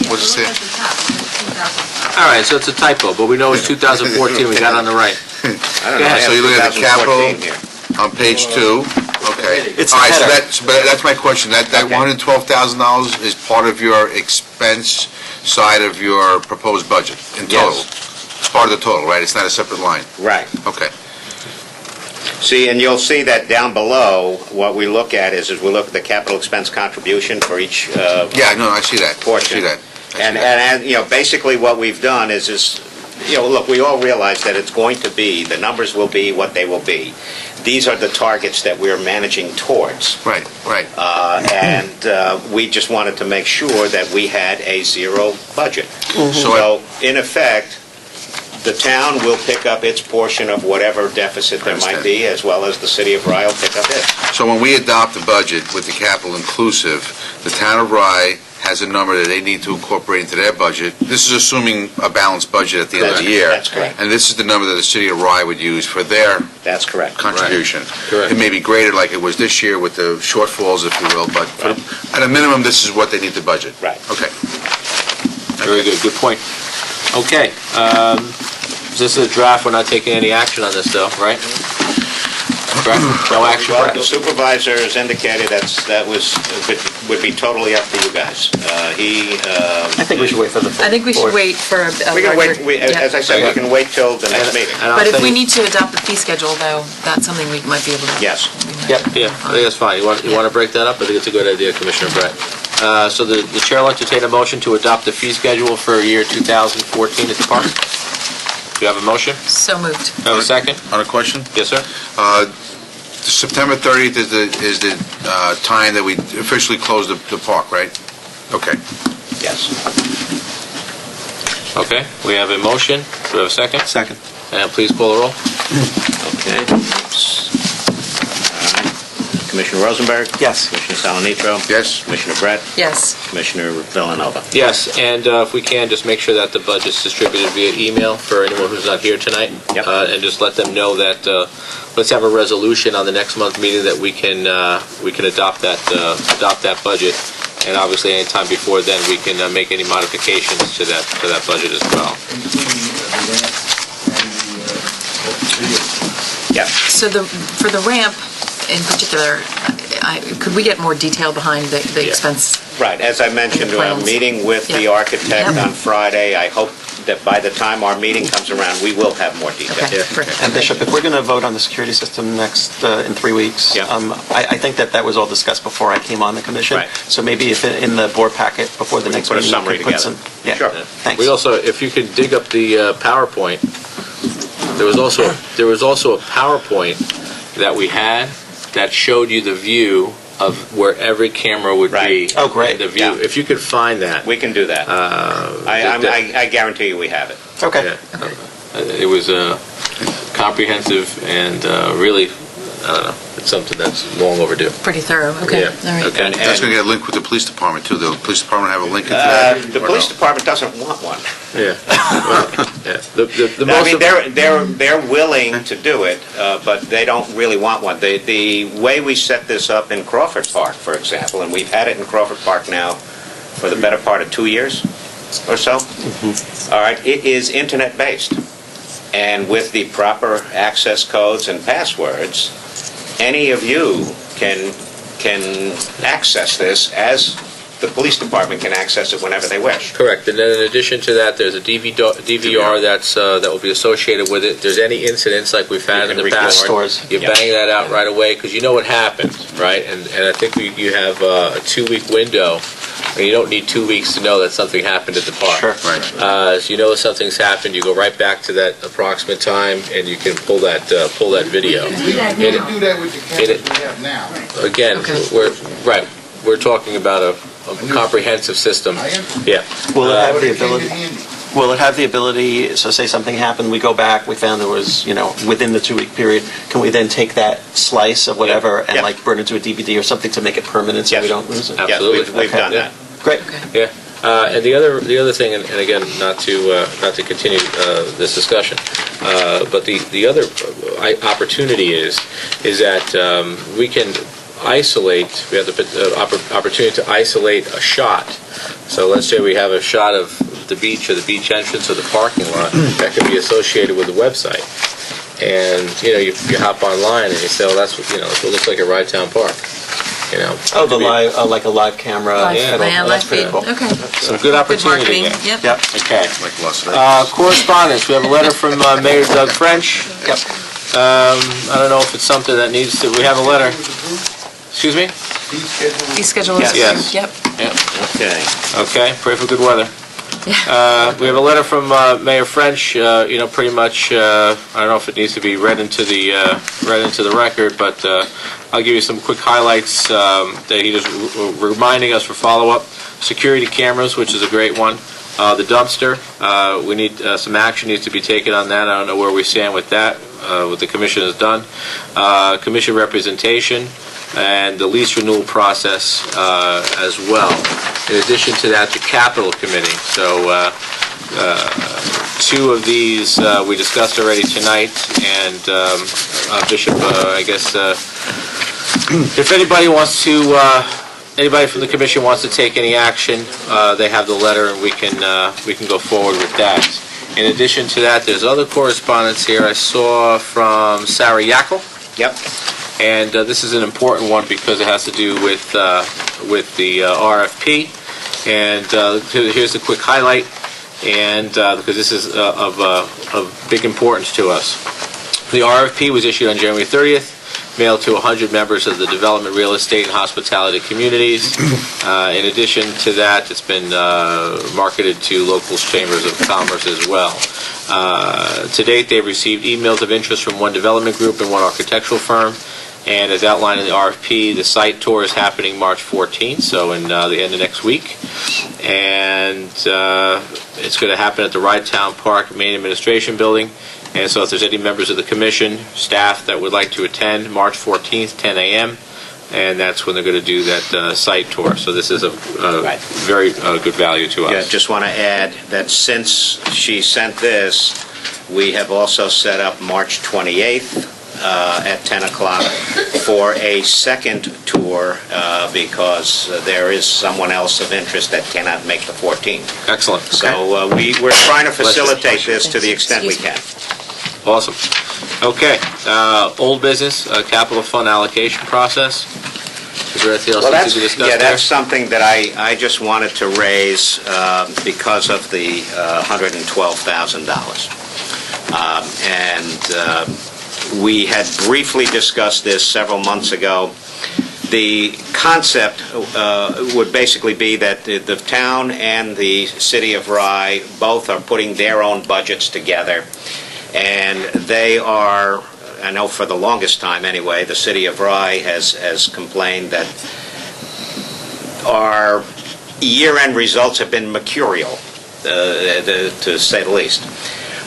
Speaker 6: What's it say?
Speaker 9: Look at the top, it's 2005.
Speaker 1: All right, so it's a typo, but we know it's 2014. We got it on the right.
Speaker 2: I don't know. I
Speaker 1: ahead.
Speaker 2: have
Speaker 6: So you look at the
Speaker 2: 2014
Speaker 6: capital
Speaker 2: here.
Speaker 6: on page 2, okay.
Speaker 7: It's
Speaker 6: All right,
Speaker 7: the
Speaker 6: so
Speaker 7: header.
Speaker 6: but that's my question. That
Speaker 2: Okay.
Speaker 6: $112,000 is part of your expense side of your proposed budget in total?
Speaker 2: Yes.
Speaker 6: It's part of the total, right? It's not a separate line?
Speaker 2: Right.
Speaker 6: Okay.
Speaker 2: See, and you'll see that down below, what we look at is we look at the capital expense contribution for each
Speaker 6: Yeah, no, I see that.
Speaker 2: portion.
Speaker 6: I see that.
Speaker 2: And basically what we've done is, look, we all realize that it's going to be, the numbers will be what they will be. These are the targets that we're managing towards.
Speaker 6: Right.
Speaker 2: And we just wanted to make sure that we had a zero budget.
Speaker 6: So
Speaker 2: So, in effect, the town will pick up its portion of whatever deficit there might be, as well as the city of Rye will pick up its.
Speaker 6: So when we adopt the budget with the capital inclusive, the town of Rye has a number that they need to incorporate into their budget. This is assuming a balanced budget at the end of the year.
Speaker 2: That's correct.
Speaker 6: And this is the number that the city of Rye would use for their
Speaker 2: That's correct.
Speaker 6: contribution.
Speaker 1: Correct.
Speaker 6: It may be graded like it was this year with the shortfalls, if you will, but at a minimum, this is what they need to budget.
Speaker 2: Right.
Speaker 6: Okay.
Speaker 1: Very good. Good point. Okay. This is a draft. We're not taking any action on this, though, right? Correct? No action,
Speaker 2: Well, the
Speaker 1: correct?
Speaker 2: supervisor has indicated that would be totally up to you guys.
Speaker 7: I think we should wait for the full
Speaker 3: I think we should
Speaker 7: board.
Speaker 3: wait for a
Speaker 2: We can
Speaker 3: larger...
Speaker 2: wait, as I said, we can wait till the next meeting.
Speaker 1: And I'll
Speaker 3: But if
Speaker 1: send
Speaker 3: we
Speaker 1: you-
Speaker 3: need to adopt the fee schedule, though, that's something we might be able to...
Speaker 2: Yes.
Speaker 7: Yep.
Speaker 1: Yeah, I think that's fine. You want to break that up? I think it's a good idea, Commissioner Brett. So the chair will entertain a motion to adopt the fee schedule for year 2014 at the park. Do you have a motion?
Speaker 3: So moved.
Speaker 1: Do you have a second?
Speaker 6: On a question?
Speaker 1: Yes, sir?
Speaker 6: September 30th is the time that we officially close the park, right? Okay.
Speaker 2: Yes.
Speaker 1: Okay, we have a motion. Do we have a second?
Speaker 7: Second.
Speaker 1: And please call the roll.
Speaker 2: Okay. All right. Commissioner Rosenberg?
Speaker 7: Yes.
Speaker 2: Commissioner Salanitro?
Speaker 6: Yes?
Speaker 2: Commissioner Brett?
Speaker 3: Yes.
Speaker 2: Commissioner Villanova?
Speaker 1: Yes, and if we can, just make sure that the budget's distributed via email for anyone who's not here tonight.
Speaker 2: Yep.
Speaker 1: And just let them know that, let's have a resolution on the next month meeting that we can adopt that budget. And obviously, anytime before then, we can make any modifications to that budget as well.
Speaker 2: Yeah.
Speaker 3: So for the ramp in particular, could we get more detail behind the expense?
Speaker 2: Right, as I mentioned,
Speaker 3: And the plans.
Speaker 2: meeting with the
Speaker 3: Yeah.
Speaker 2: architect
Speaker 3: Yep.
Speaker 2: on Friday. I hope that by the time our meeting comes around, we will have more detail.
Speaker 3: Okay, perfect.
Speaker 7: And Bishop, if we're going to vote on the security system next, in 3 weeks,
Speaker 2: Yeah.
Speaker 7: I think that was all discussed before I came on the commission.
Speaker 2: Right.
Speaker 7: So maybe if in the board packet before the
Speaker 2: We can
Speaker 7: next
Speaker 2: put a
Speaker 7: meeting, you
Speaker 2: summary
Speaker 7: could put
Speaker 2: together.
Speaker 7: some... Yeah,
Speaker 2: Sure.
Speaker 7: thanks.
Speaker 1: We also, if you could dig up the PowerPoint There was also a PowerPoint that we had that showed you the view of where every camera would be.
Speaker 7: Oh, great.
Speaker 1: And the view.
Speaker 2: Yeah.
Speaker 1: If you could find that.
Speaker 2: We can do that. I guarantee you we have it.
Speaker 7: Okay.
Speaker 1: Yeah. It was comprehensive and really, I don't know, it's something that's long overdue.
Speaker 3: Pretty thorough, okay.
Speaker 1: Yeah.
Speaker 3: All right.
Speaker 1: Okay.
Speaker 6: That's going to get a link with the police department, too. The police department have a link into that?
Speaker 2: The
Speaker 6: or
Speaker 2: police
Speaker 6: no?
Speaker 2: department doesn't want one.
Speaker 1: Yeah. Well, yeah. The
Speaker 2: I
Speaker 1: most
Speaker 2: mean, they're willing to do it, but they don't really want one. The way we set this up in Crawford Park, for example, and we've had it in Crawford Park now for the better part of 2 years or so. All right, it is internet-based. And with the proper access codes and passwords, any of you can access this as the police department can access it whenever they wish.
Speaker 1: Correct, and then in addition to that, there's a DVR that will be associated with it. If there's any incidents like we've had in the past,
Speaker 7: Stores.
Speaker 1: you bang that out right away because you know what happened, right? And I think you have a 2-week window, and you don't need 2 weeks to know that something happened at the park.
Speaker 7: Sure.
Speaker 6: Right.
Speaker 1: So you know something's happened, you go right back to that approximate time, and you can pull that video.
Speaker 8: We can do that with the cameras we have now.
Speaker 1: Again, we're talking about a comprehensive system.
Speaker 8: I understand.
Speaker 1: Yeah.
Speaker 7: Will it have
Speaker 8: But
Speaker 7: the
Speaker 8: it came in
Speaker 7: ability?
Speaker 8: handy.
Speaker 7: Will it have the ability, so say something happened, we go back, we found there was, within the 2-week period, can we then take that slice of whatever and
Speaker 2: Yeah.
Speaker 7: like burn it into a DVD or something to make it permanent so
Speaker 2: Yes.
Speaker 7: we don't lose it?
Speaker 1: Absolutely.
Speaker 2: Yes, we've done that.
Speaker 7: Great.
Speaker 1: Yeah, and the other thing, and again, not to continue this discussion, but the other opportunity is that we can isolate. We have the opportunity to isolate a shot. So let's say we have a shot of the beach or the beach entrance or the parking lot that can be associated with the website. And you hop online and you say, "Oh, that's what it looks like at Rye Town Park."
Speaker 7: Oh, the live, like a live camera.
Speaker 3: Live,
Speaker 1: yeah,
Speaker 3: live
Speaker 7: That's pretty
Speaker 3: feed.
Speaker 7: cool.
Speaker 3: Okay.
Speaker 1: Some good opportunity
Speaker 3: marketing,
Speaker 1: there.
Speaker 3: yep.
Speaker 7: Yep.
Speaker 1: Okay.
Speaker 6: Like Las Vegas.
Speaker 1: Correspondence. We have a letter from Mayor Doug French.
Speaker 7: Yep.
Speaker 1: I don't know if it's something that needs to. We have a letter. Excuse me?
Speaker 3: Fee schedule is
Speaker 1: Yes.
Speaker 3: Yep.
Speaker 2: Okay.
Speaker 1: Okay. Pray for good weather. We have a letter from Mayor French. Pretty much. I don't know if it needs to be read into the record, but I'll give you some quick highlights that he just reminding us for follow-up. Security cameras, which is a great one. The dumpster. We need some action needs to be taken on that. I don't know where we stand with that. What the commission has done. Commission representation. And the lease renewal process as well. In addition to that, the capital committee. So 2 of these we discussed already tonight, and Bishop, I guess, if anybody from the commission wants to take any action, they have the letter, and we can go forward with that. In addition to that, there's other correspondence here I saw from Sarah Yackel.
Speaker 2: Yep.
Speaker 1: And this is an important one because it has to do with the RFP. And here's a quick highlight, and because this is of big importance to us. The RFP was issued on January 30th, mailed to 100 members of the development, real estate, and hospitality communities. In addition to that, it's been marketed to local chambers of commerce as well. To date, they've received emails of interest from 1 development group and 1 architectural firm. And as outlined in the RFP, the site tour is happening March 14th, so in the end of next week. And it's going to happen at the Rye Town Park Main Administration Building. And so if there's any members of the commission, staff that would like to attend, March 14th, 10 a.m., and that's when they're going to do that site tour. So this is a very good value to us.
Speaker 2: Yeah, just want to add that since she sent this, we have also set up March 28th at 10 o'clock for a second tour because there is someone else of interest that cannot make the 14th.
Speaker 1: Excellent.
Speaker 2: So we're trying to facilitate this to the extent we can.
Speaker 1: Awesome. Okay. Old business, capital fund allocation process. Is there anything else that needs to be discussed
Speaker 2: that's something that I just wanted to raise because of the $112,000. We had briefly discussed this several months ago. The concept would basically be that the town and the city of Rye both are putting their own budgets together, And they are, I know for the longest time anyway, the city of Rye has complained that our year-end results have been mercurial, to say the least.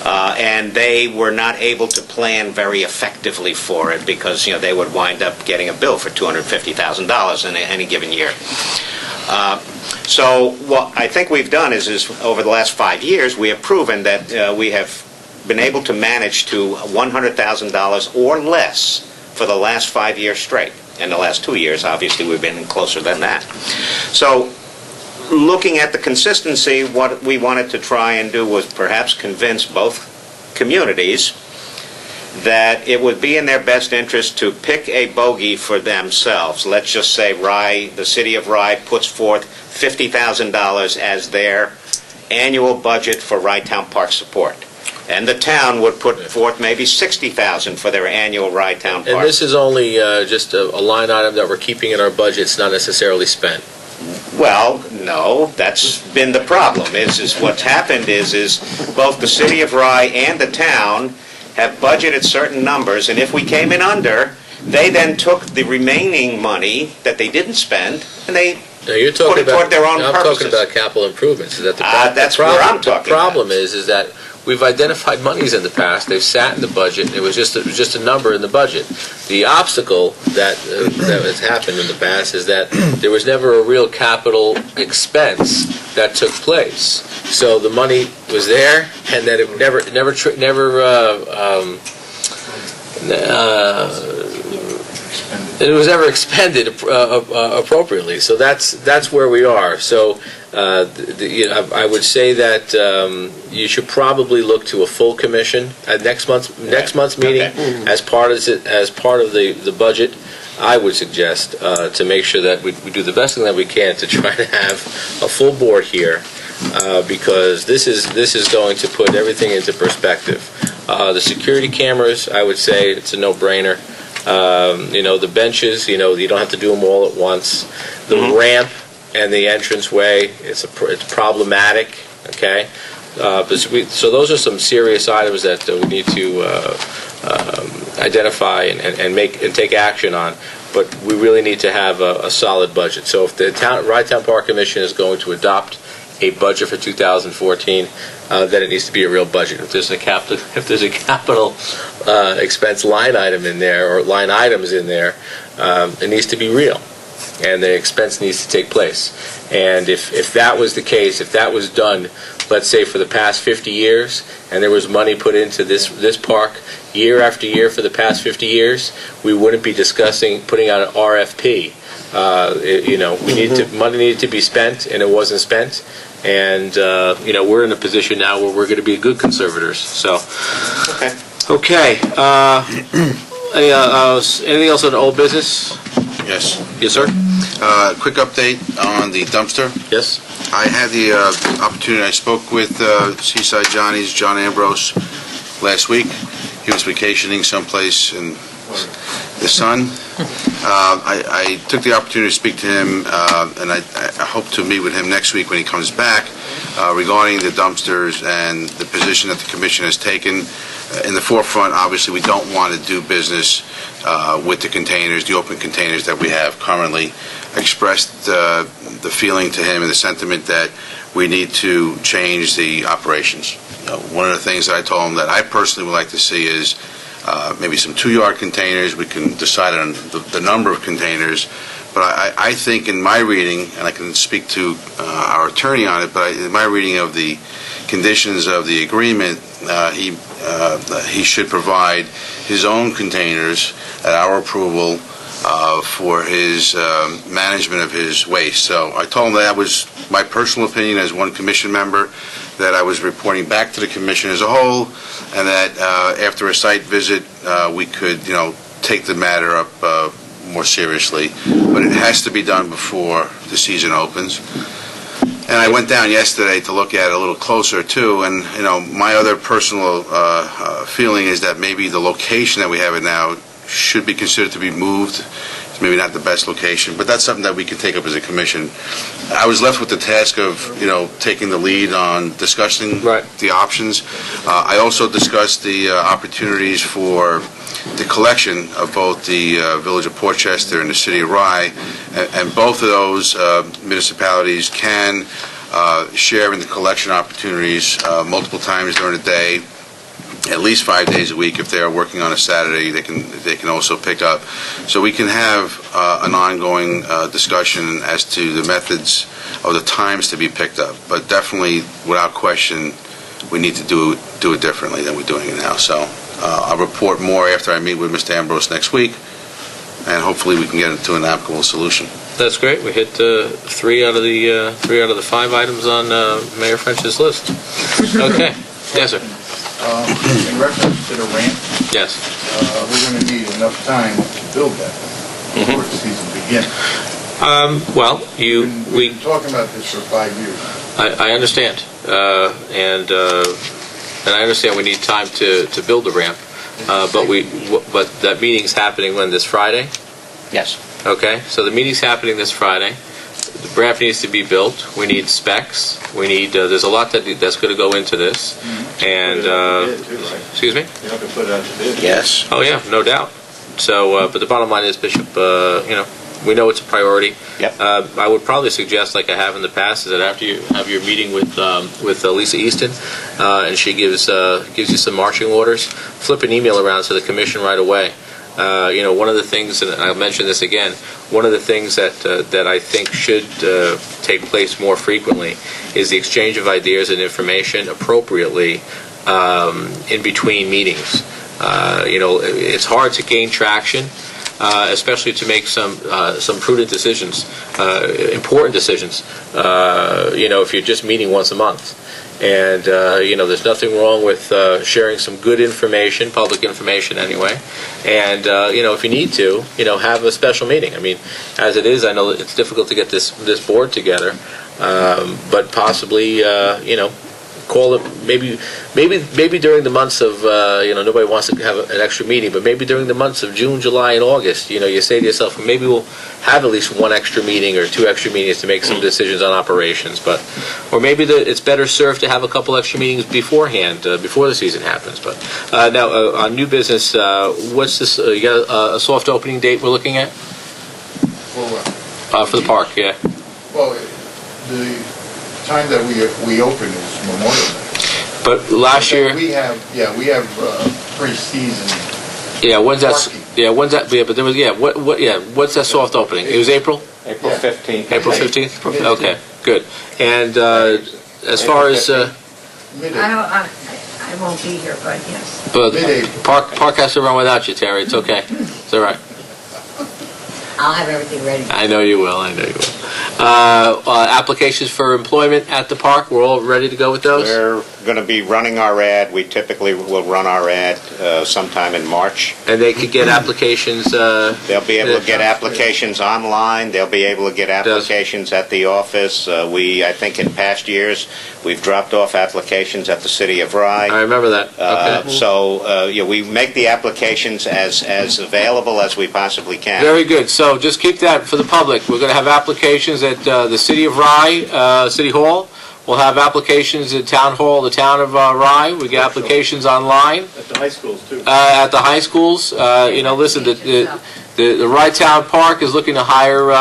Speaker 2: And they were not able to plan very effectively for it because, they would wind up getting a bill for $250,000 in any given year. So what I think we've done is over the last 5 years, we have proven that we have been able to manage to $100,000 or less for the last 5 years straight. In the last 2 years, obviously, we've been closer than that. So looking at the consistency, what we wanted to try and do was perhaps convince both communities that it would be in their best interest to pick a bogey for themselves. Let's just say the city of Rye puts forth $50,000 as their annual budget for Rye Town Park support. And the town would put forth maybe $60,000 for their annual Rye Town Park.
Speaker 1: And this is only just a line item that we're keeping in our budget. It's not necessarily spent.
Speaker 2: Well, no, that's been the problem. Is what's happened is both the city of Rye and the town have budgeted certain numbers, and if we came in under, they then took the remaining money that they didn't spend, and they put it toward their own purposes.
Speaker 1: I'm talking about capital improvements. Is that
Speaker 2: that's where I'm talking about.
Speaker 1: The problem is that we've identified monies in the past. They've sat in the budget. It was just a number in the budget. The obstacle that has happened in the past is that there was never a real capital expense that took place. So the money was there, and that it was never expended appropriately. So that's where we are. So I would say that you should probably look to a full commission at next month's meeting as part of the budget. I would suggest to make sure that we do the best thing that we can to try to have a full board here, because this is going to put everything into perspective. The security cameras, I would say it's a no-brainer. The benches, you don't have to do them all at once. The ramp and the entranceway, it's problematic. Okay, so those are some serious items that we need to identify and take action on. But we really need to have a solid budget. So if the Rye Town Park Commission is going to adopt a budget for 2014, then it needs to be a real budget. If there's a capital expense line item in there, or line items in there, it needs to be real, and the expense needs to take place. And if that was the case, if that was done, let's say for the past 50 years, and there was money put into this park year after year for the past 50 years, we wouldn't be discussing putting out an RFP. Money needed to be spent, and it wasn't spent. And we're in a position now where we're going to be good conservators. So, okay. Anything else on old business?
Speaker 6: Yes.
Speaker 1: Yes, sir.
Speaker 6: Quick update on the dumpster.
Speaker 1: Yes.
Speaker 6: I had the opportunity. I spoke with Seaside Johnny's John Ambrose last week. He was vacationing someplace in the sun. I took the opportunity to speak to him, and I hope to meet with him next week when he comes back regarding the dumpsters and the position that the Commission has taken. In the forefront, obviously, we don't want to do business with the containers, the open containers that we have currently. I expressed the feeling to him and the sentiment that we need to change the operations. One of the things that I told him that I personally would like to see is maybe some 2-yard containers. We can decide on the number of containers. But I think in my reading, and I can speak to our attorney on it, but in my reading of the conditions of the agreement, he should provide his own containers at our approval for his management of his waste. So I told him that was my personal opinion as one Commission member, that I was reporting back to the Commission as a whole, and that after a site visit, we could, take the matter up more seriously. But it has to be done before the season opens. And I went down yesterday to look at it a little closer, too, and, my other personal feeling is that maybe the location that we have it now should be considered to be moved It's maybe not the best location, but that's something that we can take up as a commission. I was left with the task of, taking the lead on discussing the options. I also discussed the opportunities for the collection of both the Village of Portchester and the City of Rye, and both of those municipalities can share in the collection opportunities multiple times during the day, at least 5 days a week. If they are working on a Saturday, they can also pick up. So we can have an ongoing discussion as to the methods of the times to be picked up. But definitely, without question, we need to do it differently than we're doing it now. So I'll report more after I meet with Mr. Ambrose next week, and hopefully we can get into an amicable solution.
Speaker 1: That's great. We hit 3 out of the 5 items on Mayor French's list. Okay. Yes, sir.
Speaker 8: In reference to the ramp,
Speaker 1: Yes.
Speaker 8: we're going to need enough time to build that before the season begins.
Speaker 1: Well,
Speaker 8: We've been talking about this for 5 years.
Speaker 1: I understand, and I understand we need time to build the ramp. But that meeting's happening when, this Friday?
Speaker 7: Yes.
Speaker 1: Okay. So the meeting's happening this Friday. The ramp needs to be built. We need specs. We need. There's a lot that's going to go into this. And excuse me.
Speaker 4: You have to put it out to bid.
Speaker 7: Yes.
Speaker 1: Oh yeah, no doubt. So, but the bottom line is, Bishop, we know it's a priority.
Speaker 7: Yep.
Speaker 1: I would probably suggest, like I have in the past, is that after you have your meeting with Lisa Easton, and she gives you some marching orders, flip an email around to the commission right away. One of the things, and I'll mention this again, one of the things that I think should take place more frequently is the exchange of ideas and information appropriately in between meetings. It's hard to gain traction, especially to make some prudent decisions, important decisions. If you're just meeting once a month. And, there's nothing wrong with sharing some good information, public information anyway. And, if you need to, have a special meeting. I mean, as it is, I know it's difficult to get this board together, but possibly, call it maybe during the months of nobody wants to have an extra meeting, but maybe during the months of June, July, and August, you say to yourself, maybe we'll have at least 1 extra meeting or 2 extra meetings to make some decisions on operations, or maybe it's better served to have a couple extra meetings beforehand, before the season happens. But now on new business, what's this? You got a soft opening date we're looking at
Speaker 8: For what?
Speaker 1: for the park? Yeah.
Speaker 8: Well, the time that we open is Memorial Day.
Speaker 1: But last year.
Speaker 8: We have pre-season.
Speaker 1: Yeah, when's that?
Speaker 8: Parking.
Speaker 1: Yeah, when's that? Yeah, but there was. Yeah, what's that soft opening? It was April.
Speaker 7: April 15th.
Speaker 1: April 15th. Okay, good. And as far as
Speaker 8: Mid-April.
Speaker 9: I won't be here, but yes.
Speaker 8: Mid-April.
Speaker 1: park has to run without you, Terry. It's okay. It's all right.
Speaker 9: I'll have everything ready.
Speaker 1: I know you will. Applications for employment at the park. We're all ready to go with those.
Speaker 2: We're going to be running our ad. We typically will run our ad sometime in March.
Speaker 1: And they could get applications.
Speaker 2: They'll be able to get applications online. They'll be able to get applications at the office. I think in past years, we've dropped off applications at the City of Rye.
Speaker 1: I remember that. Okay.
Speaker 2: So we make the applications as available as we possibly can.
Speaker 1: Very good. So just keep that for the public. We're going to have applications at the City of Rye, City Hall. We'll have applications at Town Hall, the Town of Rye. We get applications online.
Speaker 4: At the high schools, too.
Speaker 1: At the high schools. Listen, the Rye Town Park is looking to hire,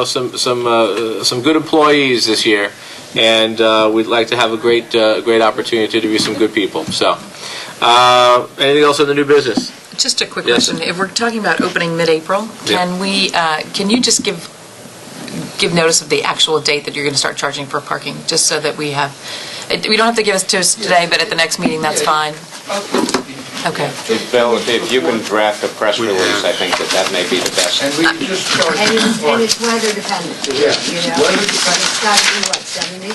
Speaker 1: some good employees this year. And we'd like to have a great opportunity to interview some good people. So, anything else on the new business?
Speaker 3: Just a quick
Speaker 1: Yes,
Speaker 3: question. If we're talking about opening mid-April, can you just give notice of the actual date that you're going to start charging for parking, just so that we don't have to give it to us today, but at the next meeting, that's fine? Okay.
Speaker 2: Bill, if you can draft a press release, I think that may be the best.
Speaker 8: And we just charge.
Speaker 9: And it's weather dependent.
Speaker 8: Yeah. Weather
Speaker 9: It's got to be what, 70?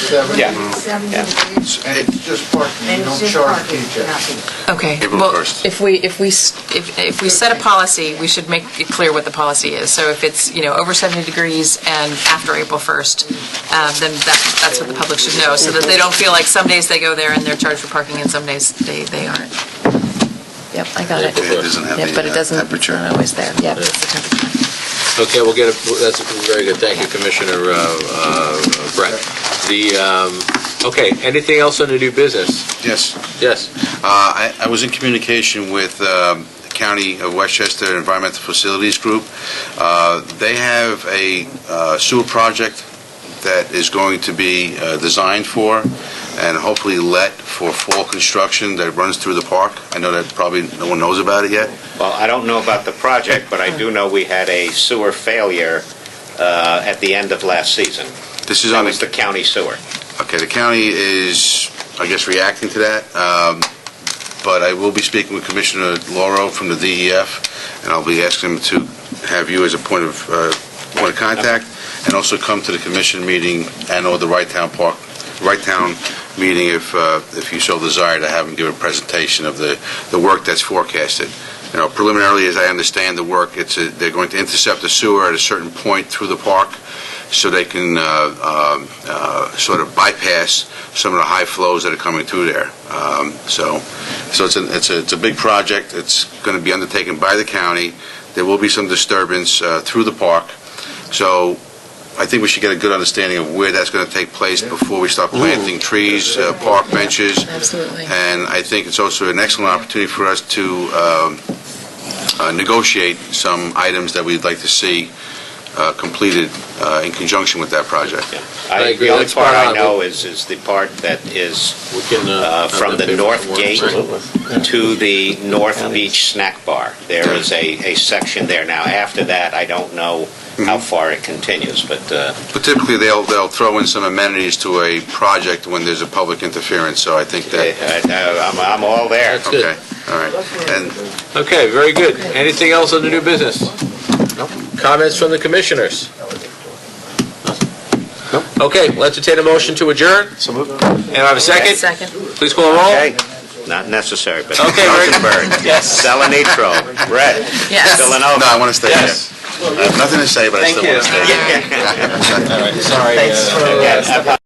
Speaker 8: 70.
Speaker 2: Yeah.
Speaker 9: 70
Speaker 2: Yeah.
Speaker 9: degrees?
Speaker 8: And it's just parking.
Speaker 9: And
Speaker 8: You
Speaker 9: it's
Speaker 8: don't
Speaker 9: just
Speaker 8: charge
Speaker 9: parking,
Speaker 8: paychecks.
Speaker 9: nothing.
Speaker 3: Okay.
Speaker 6: April
Speaker 3: Well,
Speaker 6: 1st.
Speaker 3: if we set a policy, we should make it clear what the policy is. So if it's, over 70 degrees and after April 1st, then that's what the public should know, so that they don't feel like some days they go there and they're charged for parking and some days they aren't. Yep, I got it.
Speaker 6: It doesn't have
Speaker 3: Yep,
Speaker 6: the
Speaker 3: but it doesn't, it's
Speaker 6: temperature.
Speaker 3: not always there. Yep, it's the temperature.
Speaker 1: Okay, we'll get it, that's very good, thank you, Commissioner Brett. Okay, anything else on the new business?
Speaker 6: Yes.
Speaker 1: Yes.
Speaker 6: I was in communication with the County of Westchester Environmental Facilities Group. They have a sewer project that is going to be designed for and hopefully let for fall construction that runs through the park. I know that probably no one knows about it yet.
Speaker 2: Well, I don't know about the project, but I do know we had a sewer failure at the end of last season.
Speaker 6: This is
Speaker 2: That
Speaker 6: on
Speaker 2: was the county sewer.
Speaker 6: Okay, the county is, I guess, reacting to that, but I will be speaking with Commissioner Lauro from the DEF, and I'll be asking him to have you as a point of contact, and also come to the commission meeting and/or the Wright Town meeting if you so desire, to have him give a presentation of the work that's forecasted. You know, preliminarily, as I understand the work, they're going to intercept the sewer at a certain point through the park, so they can sort of bypass some of the high flows that are coming through there. So it's a big project. It's going to be undertaken by the county. There will be some disturbance through the park. So I think we should get a good understanding of where that's going to take place before we start planting trees, park benches.
Speaker 3: Absolutely.
Speaker 6: And I think it's also an excellent opportunity for us to negotiate some items that we'd like to see completed in conjunction with that project.
Speaker 2: Yeah.
Speaker 1: I agree.
Speaker 2: The only
Speaker 1: That's
Speaker 2: part
Speaker 1: part
Speaker 2: I
Speaker 1: of
Speaker 2: know is the part that is
Speaker 1: We can,
Speaker 2: from the north gate to the North Beach Snack Bar. There is a section there. Now, after that, I don't know how far it continues, but...
Speaker 6: But typically, they'll throw in some amenities to a project when there's a public interference, so I think that...
Speaker 2: I'm all there.
Speaker 1: That's good.
Speaker 6: Okay, all right. And
Speaker 1: Okay, very good. Anything else on the new business? Comments from the commissioners? Okay, let's entertain a motion to adjourn.
Speaker 7: So moved.
Speaker 1: And I have a second?
Speaker 3: Second.
Speaker 1: Please call the roll.
Speaker 2: Okay, not necessary, but
Speaker 1: Okay, very good.
Speaker 2: Rosenberg.
Speaker 7: Yes.
Speaker 2: Salanitro. Brett.
Speaker 3: Yes.
Speaker 2: Villanova.
Speaker 6: no, I want to stay
Speaker 1: Yes.
Speaker 6: here. I have nothing to say, but I
Speaker 7: Thank
Speaker 6: still want to
Speaker 7: you.
Speaker 6: stay here.
Speaker 1: Sorry.
Speaker 7: Thanks for...
Speaker 2: Yeah,